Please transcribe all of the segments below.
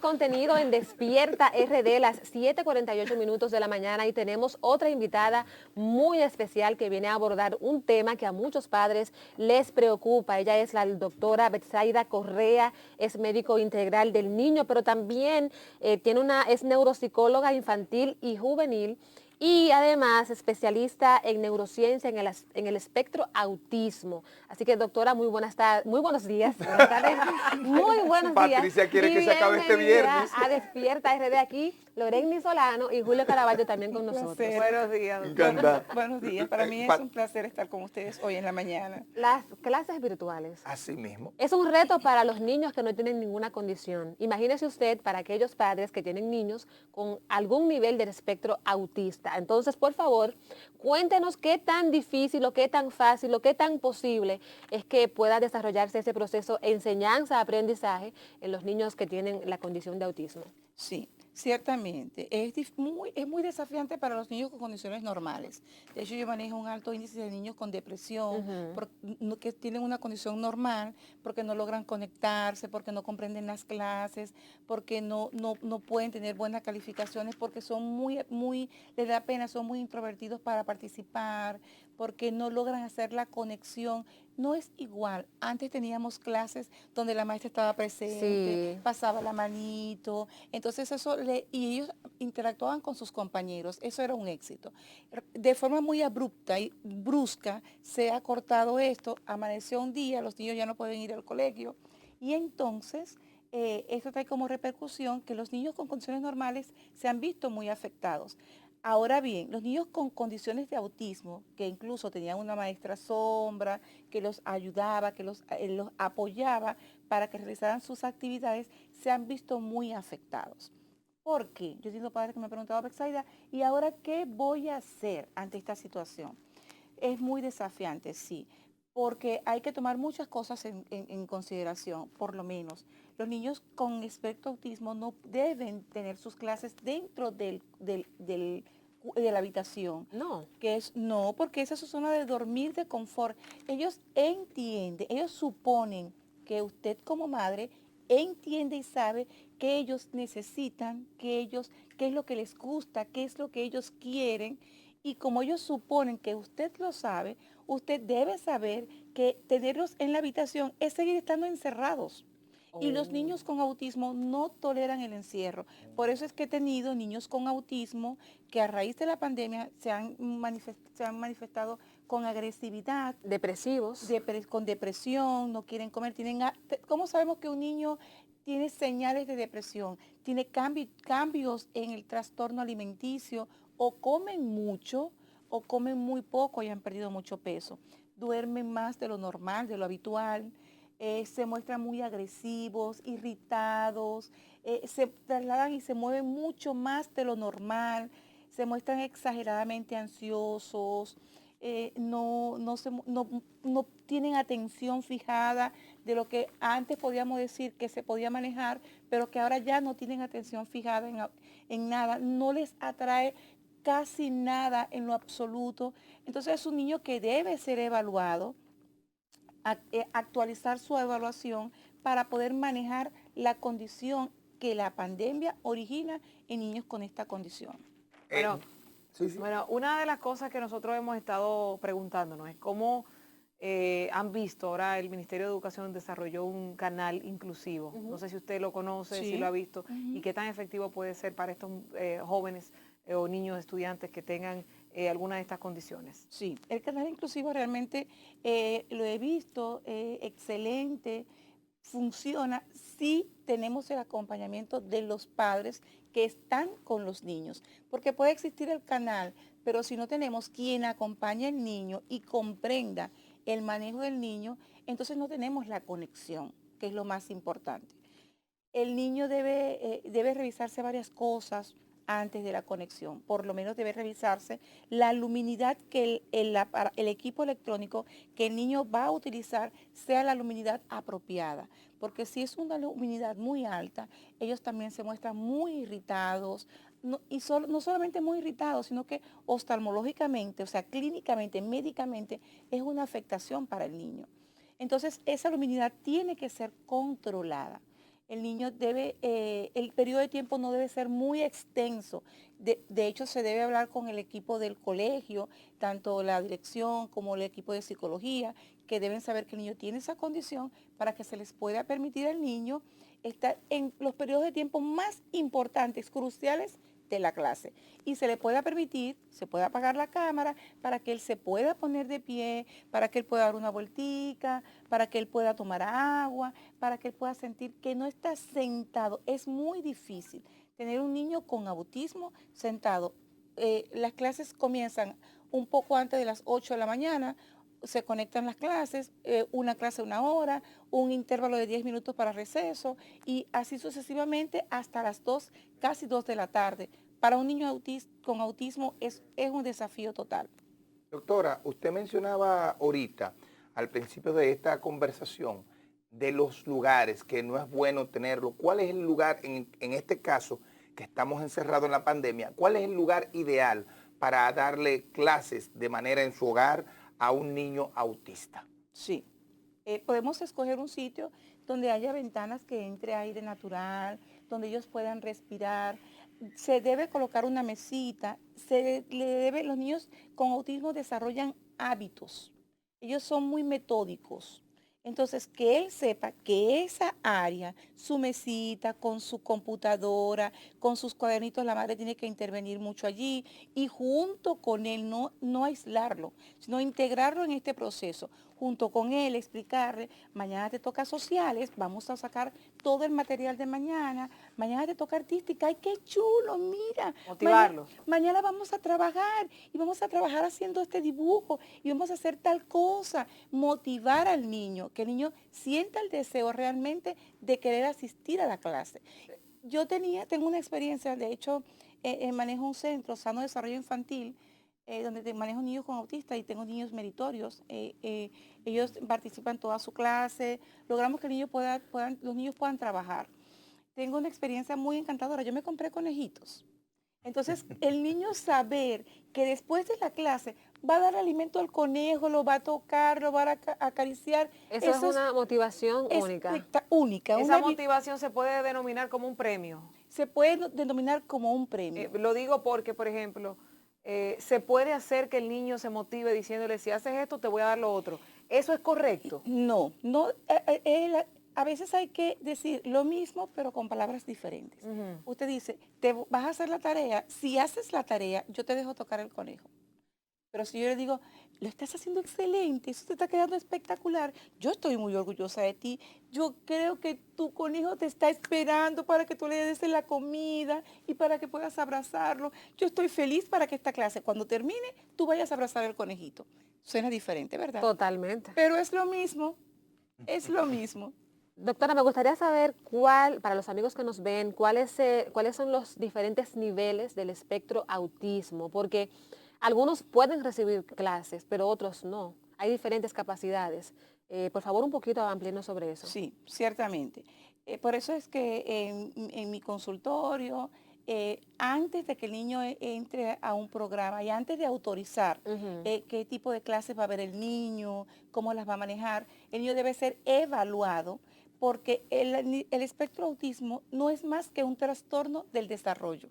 contenido en Despierta RD, las 7:48 de la mañana, y tenemos otra invitada muy especial que viene a abordar un tema que a muchos padres les preocupa. Ella es la doctora Betsaida Correa, es médico integral del niño, pero también es neuropsicóloga infantil y juvenil, y además especialista en neurociencia en el espectro autismo. Así que, doctora, muy buenos días, buenas tardes, muy buenos días. Patricia quiere que se acabe este viernes. A Despierta RD, aquí Loreni Solano y Julio Caraballo también con nosotros. Buenos días, Encanta. buenos días. Para mí es un placer estar con ustedes hoy en la mañana. Las clases virtuales. Así mismo. Es un reto para los niños que no tienen ninguna condición. Imagínese usted para aquellos padres que tienen niños con algún nivel del espectro autista. Entonces, por favor, cuéntenos qué tan difícil o qué tan fácil o qué tan posible es que pueda desarrollarse ese proceso de enseñanza-aprendizaje en los niños que tienen la condición de autismo. Sí, ciertamente. Es muy desafiante para los niños con condiciones normales. De hecho, yo manejo un alto índice de niños con depresión, que tienen una condición normal, porque no logran conectarse, porque no comprenden las clases, porque no pueden tener buenas calificaciones, porque son les da pena, son muy introvertidos para participar, porque no logran hacer la conexión. No es igual. Antes teníamos clases donde la maestra estaba presente, Sí. pasaba la manito, entonces y ellos interactuaban con sus compañeros, eso era un éxito. De forma muy abrupta y brusca se ha cortado esto, amaneció un día, los niños ya no pueden ir al colegio, y entonces esto trae como repercusión que los niños con condiciones normales se han visto muy afectados. Ahora bien, los niños con condiciones de autismo, que incluso tenían una maestra sombra, que los ayudaba, que los apoyaba para que realizaran sus actividades, se han visto muy afectados. ¿Por qué? Yo tengo padres que me han preguntado, Betsaida, ¿y ahora qué voy a hacer ante esta situación? Es muy desafiante, sí, porque hay que tomar muchas cosas en consideración, por lo menos. Los niños con espectro autismo no deben tener sus clases dentro de la habitación. No. No, porque esa es su zona de dormir, de confort. Ellos entienden, ellos suponen que usted como madre entiende y sabe que ellos necesitan, qué es lo que les gusta, qué es lo que ellos quieren, y como ellos suponen que usted lo sabe, usted debe saber que tenerlos en la habitación es seguir estando encerrados. Y los niños con autismo no toleran el encierro. Por eso es que he tenido niños con autismo que a raíz de la pandemia se han manifestado con agresividad, Depresivos. con depresión, no quieren comer. ¿Cómo sabemos que un niño tiene señales de depresión? Tiene cambios en el trastorno alimenticio, o comen mucho o comen muy poco y han perdido mucho peso. Duermen más de lo normal, de lo habitual. Se muestran muy agresivos, irritados, se trasladan y se mueven mucho más de lo normal, se muestran exageradamente ansiosos, no tienen atención fijada de lo que antes podíamos decir que se podía manejar, pero que ahora ya no tienen atención fijada en nada, no les atrae casi nada en lo absoluto. Entonces es un niño que debe ser evaluado, actualizar su evaluación para poder manejar la condición que la pandemia origina en niños con esta condición. Bueno, sí. Bueno, una de las cosas que nosotros hemos estado preguntándonos es cómo han visto, ahora el Ministerio de Educación desarrolló un canal inclusivo. No sé si usted lo conoce, Sí. si lo ha visto, y qué tan efectivo puede ser para estos jóvenes o niños estudiantes que tengan alguna de estas condiciones. Sí, el canal inclusivo realmente lo he visto, excelente, funciona si tenemos el acompañamiento de los padres que están con los niños, porque puede existir el canal, pero si no tenemos quien acompañe al niño y comprenda el manejo del niño, entonces no tenemos la conexión, que es lo más importante. El niño debe revisarse varias cosas antes de la conexión. Por lo menos debe revisarse la luminidad que el equipo electrónico que el niño va a utilizar sea la luminidad apropiada. Porque si es una luminidad muy alta, ellos también se muestran muy irritados. No solamente muy irritados, sino que oftalmológicamente, o sea, clínicamente, médicamente, es una afectación para el niño. Entonces, esa luminidad tiene que ser controlada. El niño debe, el periodo de tiempo no debe ser muy extenso. De hecho, se debe hablar con el equipo del colegio, tanto la dirección como el equipo de psicología, que deben saber que el niño tiene esa condición para que se les pueda permitir al niño estar en los periodos de tiempo más importantes, cruciales de la clase. Y se le pueda permitir, se pueda apagar la cámara para que él se pueda poner de pie, para que él pueda dar una vueltica, para que él pueda tomar agua, para que él pueda sentir que no está sentado. Es muy difícil tener un niño con autismo sentado. Las clases comienzan un poco antes de las 8 de la mañana, se conectan las clases, una clase 1 hora, un intervalo de 10 minutos para receso y así sucesivamente hasta las 2, casi 2 de la tarde. Para un niño con autismo es un desafío total. Doctora, usted mencionaba ahorita, al principio de esta conversación, de los lugares que no es bueno tenerlo. ¿Cuál es el lugar, en este caso, que estamos encerrados en la pandemia, cuál es el lugar ideal para darle clases de manera en su hogar a un niño autista? Sí, podemos escoger un sitio donde haya ventanas que entre aire natural, donde ellos puedan respirar. Se debe colocar una mesita, los niños con autismo desarrollan hábitos. Ellos son muy metódicos. Entonces, que él sepa que esa área, su mesita, con su computadora, con sus cuadernitos, la madre tiene que intervenir mucho allí y junto con él, no aislarlo, sino integrarlo en este proceso. Junto con él, explicarle, mañana te toca sociales, vamos a sacar todo el material de mañana te toca artística, ¡ay, qué chulo, mira! Motivarlos. Mañana vamos a trabajar y vamos a trabajar haciendo este dibujo y vamos a hacer tal cosa. Motivar al niño, que el niño sienta el deseo realmente de querer asistir a la clase. Tengo una experiencia, de hecho, manejo un centro, Sano Desarrollo Infantil, donde manejo niños con autistas y tengo niños meritorios. Ellos participan en toda su clase, logramos que los niños puedan trabajar. Tengo una experiencia muy encantadora. Yo me compré conejitos. Entonces, el niño saber que después de la clase va a dar alimento al conejo, lo va a tocar, lo va a acariciar. Eso es una motivación única. Única. Esa motivación se puede denominar como un premio. Se puede denominar como un premio. Lo digo porque, por ejemplo, se puede hacer que el niño se motive diciéndole, si haces esto, te voy a dar lo otro. ¿Eso es correcto? No. A veces hay que decir lo mismo, pero con palabras diferentes. Usted dice, vas a hacer la tarea, si haces la tarea, yo te dejo tocar el conejo. Pero si yo le digo, lo estás haciendo excelente, eso te está quedando espectacular, yo estoy muy orgullosa de ti, yo creo que tu conejo te está esperando para que tú le des la comida y para que puedas abrazarlo. Yo estoy feliz para que esta clase, cuando termine, tú vayas a abrazar al conejito. Suena diferente, ¿verdad? Totalmente. Pero es lo mismo, es lo mismo. Doctora, me gustaría saber para los amigos que nos ven, cuáles son los diferentes niveles del espectro autismo, porque algunos pueden recibir clases, pero otros no. Hay diferentes capacidades. Por favor, un poquito amplíenos sobre eso. Sí, ciertamente. Por eso es que en mi consultorio, antes de que el niño entre a un programa y antes de autorizar qué tipo de clases va a ver el niño, cómo las va a manejar, el niño debe ser evaluado porque el espectro autismo no es más que un trastorno del desarrollo.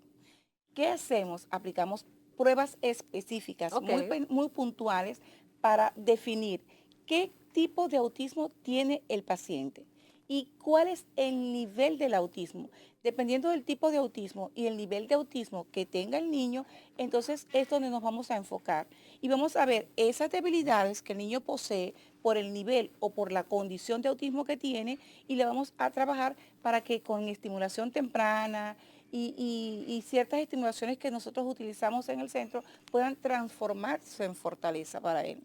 ¿Qué hacemos? Aplicamos pruebas específicas, muy puntuales, para definir qué tipo de autismo tiene el paciente y cuál es el nivel del autismo. Dependiendo del tipo de autismo y el nivel de autismo que tenga el niño, entonces es donde nos vamos a enfocar. Y vamos a ver esas debilidades que el niño posee por el nivel o por la condición de autismo que tiene y le vamos a trabajar para que con estimulación temprana y ciertas estimulaciones que nosotros utilizamos en el centro puedan transformarse en fortaleza para él.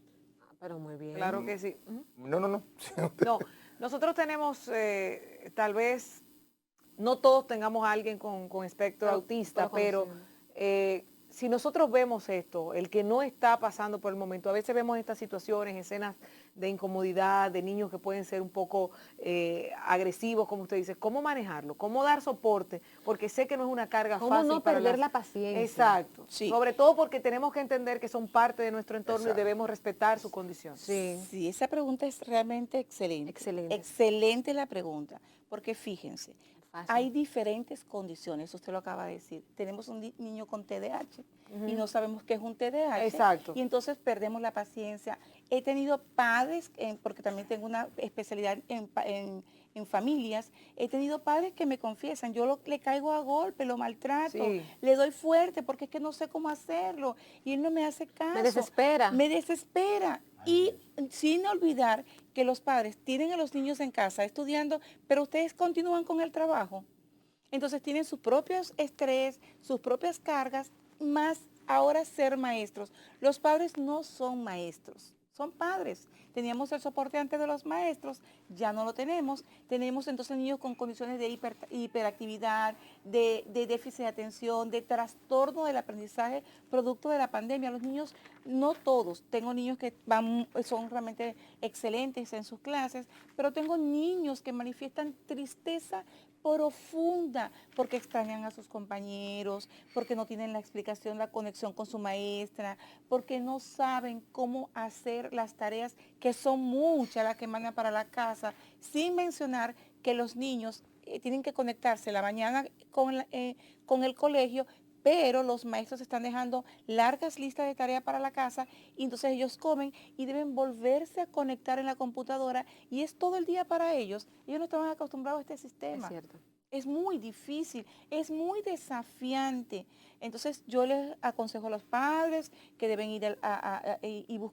Pero muy bien. Claro que sí. No. No, nosotros tenemos, tal vez, no todos tengamos a alguien con espectro autista, pero si nosotros vemos esto, el que no está pasando por el momento, a veces vemos estas situaciones, escenas de incomodidad, de niños que pueden ser un poco agresivos, como usted dice, ¿cómo manejarlo? ¿Cómo dar soporte? Porque sé que no es una carga ¿Cómo fácil no para perder la paciencia? Exacto. Sí. Sobre todo porque tenemos que entender que son parte de nuestro entorno Exacto. y debemos respetar su condición. Sí, esa pregunta es realmente excelente. Excelente. Excelente la pregunta, porque fíjense, Fácil. hay diferentes condiciones, usted lo acaba de decir. Tenemos un niño con TDAH y no sabemos qué es un TDAH. Exacto. Y entonces perdemos la paciencia. He tenido padres, porque también tengo una especialidad en familias, he tenido padres que me confiesan, yo le caigo a golpe, lo maltrato, Sí. le doy fuerte porque es que no sé cómo hacerlo y él no me hace caso. Me desespera. Me desespera. Y sin olvidar que los padres tienen a los niños en casa estudiando, pero ustedes continúan con el trabajo. Entonces tienen sus propios estrés, sus propias cargas, más ahora ser maestros. Los padres no son maestros, son padres. Teníamos el soporte antes de los maestros, ya no lo tenemos. Tenemos entonces niños con condiciones de hiperactividad, de déficit de atención, de trastorno del aprendizaje producto de la pandemia. Los niños, no todos, tengo niños que son realmente excelentes en sus clases, pero tengo niños que manifiestan tristeza profunda, porque extrañan a sus compañeros, porque no tienen la explicación, la conexión con su maestra, porque no saben cómo hacer las tareas, que son muchas las que mandan para la casa, sin mencionar que los niños tienen que conectarse la mañana con el colegio, pero los maestros están dejando largas listas de tareas para la casa y entonces ellos comen y deben volverse a conectar en la computadora y es todo el día para ellos. Ellos no estaban acostumbrados a este sistema. Es cierto. Es muy difícil, es muy desafiante. Entonces yo les aconsejo a los padres que deben ir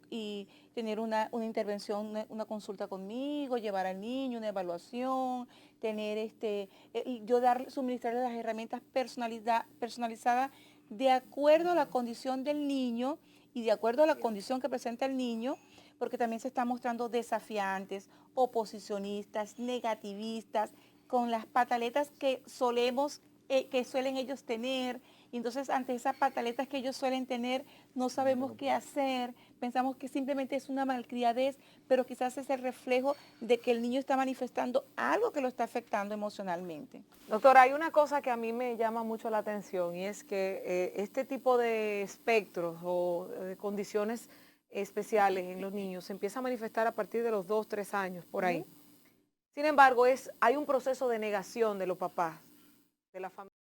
y tener una intervención, una consulta conmigo, llevar al niño, una evaluación, tener suministrarles las herramientas personalizadas de acuerdo a la condición del niño y de acuerdo a la condición que presenta el niño, porque también se están mostrando desafiantes, oposicionistas, negativistas, con las pataletas que suelen ellos tener. Y entonces ante esas pataletas que ellos suelen tener, no sabemos qué hacer, pensamos que simplemente es una malcriadez, pero quizás es el reflejo de que el niño está manifestando algo que lo está afectando emocionalmente. Doctora, hay una cosa que a mí me llama mucho la atención y es que este tipo de espectros o de condiciones especiales en los niños se empieza a manifestar a partir de los 2, 3 años, por ahí. Sin embargo, hay un proceso de negación de los papás, de la familia.